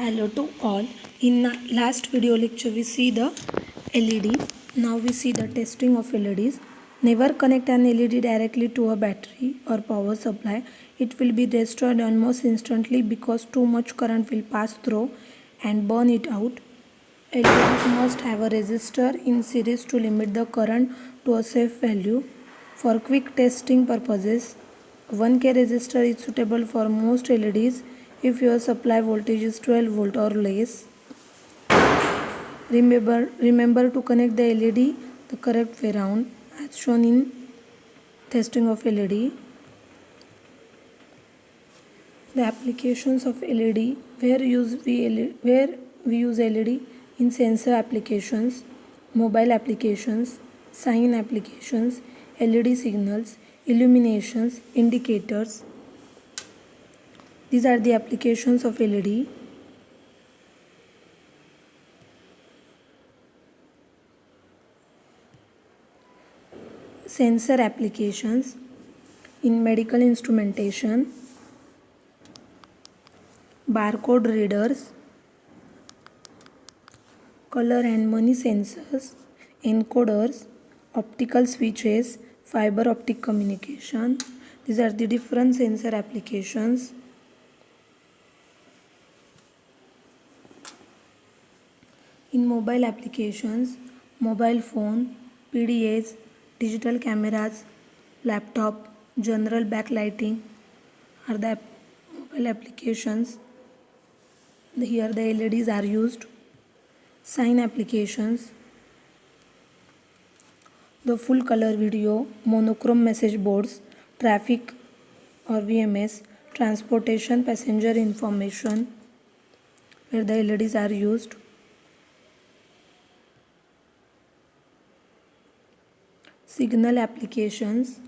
Hello to all. In the last video lecture we see the LED. Now we see the testing of LEDs. Never connect an LED directly to a battery or power supply. It will be destroyed almost instantly because too much current will pass through and burn it out. LEDs must have a resistor in series to limit the current to a safe value. For quick testing purposes, 1K resistor is suitable for most LEDs if your supply voltage is 12 volt or less. Remember to connect the LED the correct way round as shown in testing of LED. The applications of LED where we use LED in sensor applications, mobile applications, sign applications, LED signals, illuminations, indicators. These are the applications of LED. Sensor applications in medical instrumentation, barcode readers, color and money sensors, encoders, optical switches, fiber optic communication. These are the different sensor applications. In mobile applications, mobile phone, PDAs, digital cameras, laptop, general backlighting are the mobile applications. Here the LEDs are used. Sign applications, the full color video, monochrome message boards, traffic or VMS, transportation passenger information where the LEDs are used. Signal applications,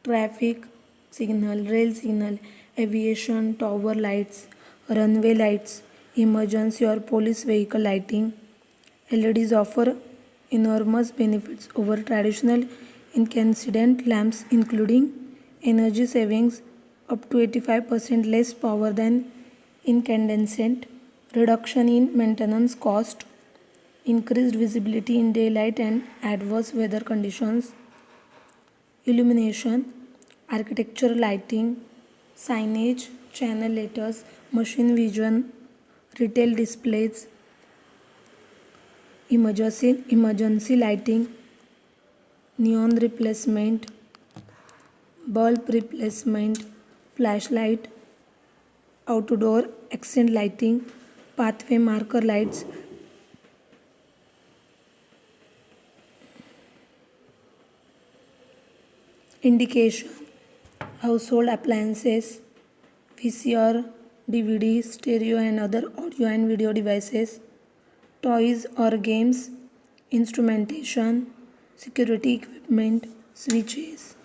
traffic signal, rail signal, aviation, tower lights, runway lights, emergency or police vehicle lighting. LEDs offer enormous benefits over traditional incandescent lamps, including energy savings up to 85% less power than incandescent, reduction in maintenance cost, increased visibility in daylight and adverse weather conditions, illumination, architecture lighting, signage, channel letters, machine vision, retail displays, emergency lighting, neon replacement, bulb replacement, flashlight, outdoor accent lighting, pathway marker lights, indication, household appliances, VCR, DVD, stereo and other audio and video devices, toys or games, instrumentation, security equipment, switches.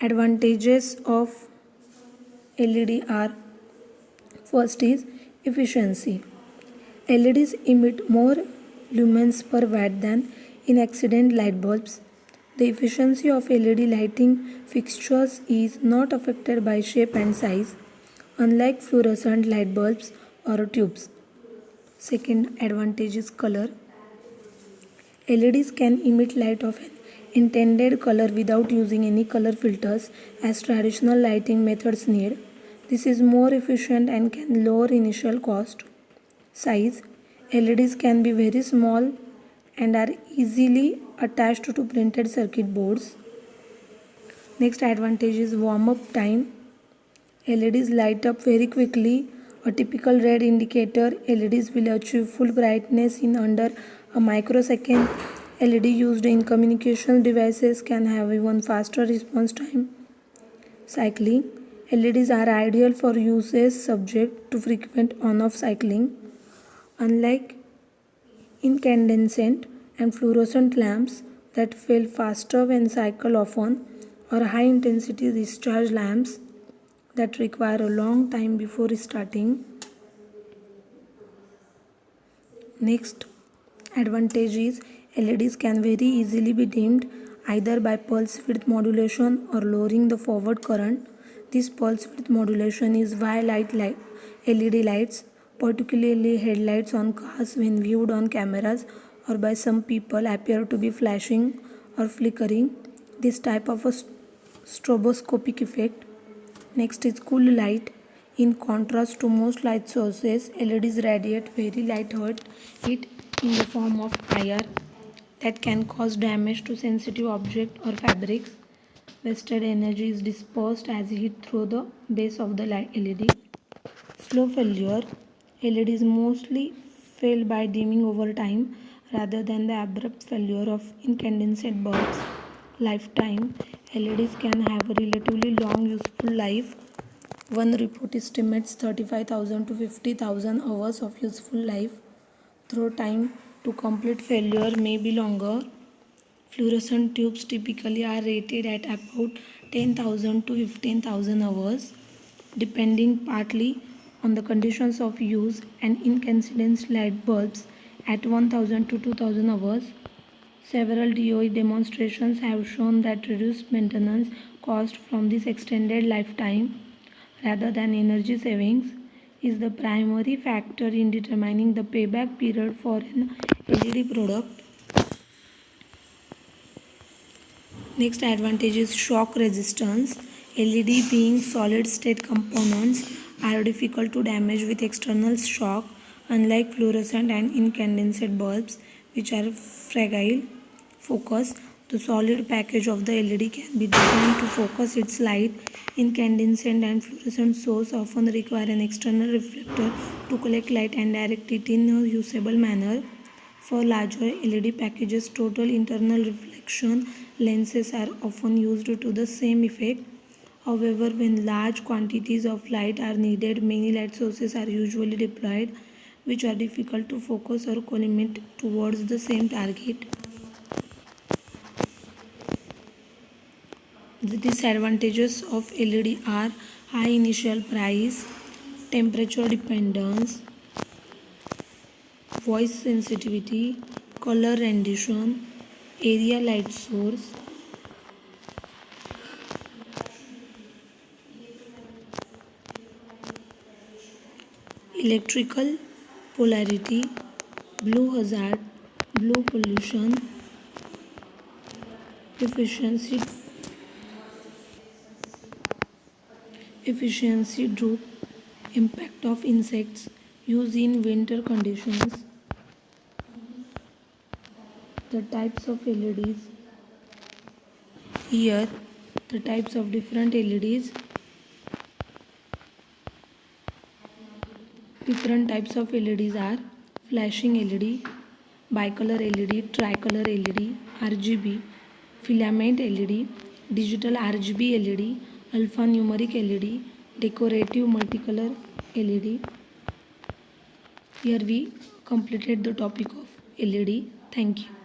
Advantages of LED are: first is efficiency. LEDs emit more lumens per watt than incandescent light bulbs. The efficiency of LED lighting fixtures is not affected by shape and size, unlike fluorescent light bulbs or tubes. Second advantage is color. LEDs can emit light of an intended color without using any color filters as traditional lighting methods need. This is more efficient and can lower initial cost. Size. LEDs can be very small and are easily attached to printed circuit boards. Next advantage is warm-up time. LEDs light up very quickly. A typical red indicator LEDs will achieve full brightness in under a microsecond. LED used in communication devices can have even faster response time. Cycling. LEDs are ideal for uses subject to frequent on-off cycling. Unlike incandescent and fluorescent lamps that fail faster when cycled often, or high intensity discharge lamps that require a long time before restarting. Next advantage is LEDs can very easily be dimmed either by pulse width modulation or lowering the forward current. This pulse width modulation is why LED lights, particularly headlights on cars when viewed on cameras or by some people, appear to be flashing or flickering. This type of a stroboscopic effect. Next is cool light. In contrast to most light sources, LEDs radiate very light heat in the form of fire that can cause damage to sensitive objects or fabrics. Wasted energy is dispersed as heat through the base of the LED. Slow failure. LEDs mostly fail by dimming over time rather than the abrupt failure of incandescent bulbs. Lifetime. LEDs can have a relatively long useful life. One report estimates 35,000 to 50,000 hours of useful life, though time to complete failure may be longer. Fluorescent tubes typically are rated at about 10,000 to 15,000 hours, depending partly on the conditions of use, and incandescent light bulbs at 1,000 to 2,000 hours. Several DOE demonstrations have shown that reduced maintenance cost from this extended lifetime rather than energy savings is the primary factor in determining the payback period for an LED product. Next advantage is shock resistance. LED being solid state components are difficult to damage with external shock, unlike fluorescent and incandescent bulbs which are fragile. Focus. The solid package of the LED can be designed to focus its light. Incandescent and fluorescent sources often require an external reflector to collect light and direct it in a usable manner. For larger LED packages, total internal reflection lenses are often used to the same effect. However, when large quantities of light are needed, many light sources are usually deployed, which are difficult to focus or collimate towards the same target. The disadvantages of LED are high initial price, temperature dependence, voice sensitivity, color rendition, area light source, electrical polarity, blue hazard, blue pollution, efficiency droop, impact of insects, use in winter conditions. The types of LEDs. Here, the types of different LEDs. Different types of LEDs are flashing LED, bicolor LED, tricolor LED, RGB, filament LED, digital RGB LED, alphanumeric LED, decorative multicolor LED. Here we completed the topic of LED. Thank you.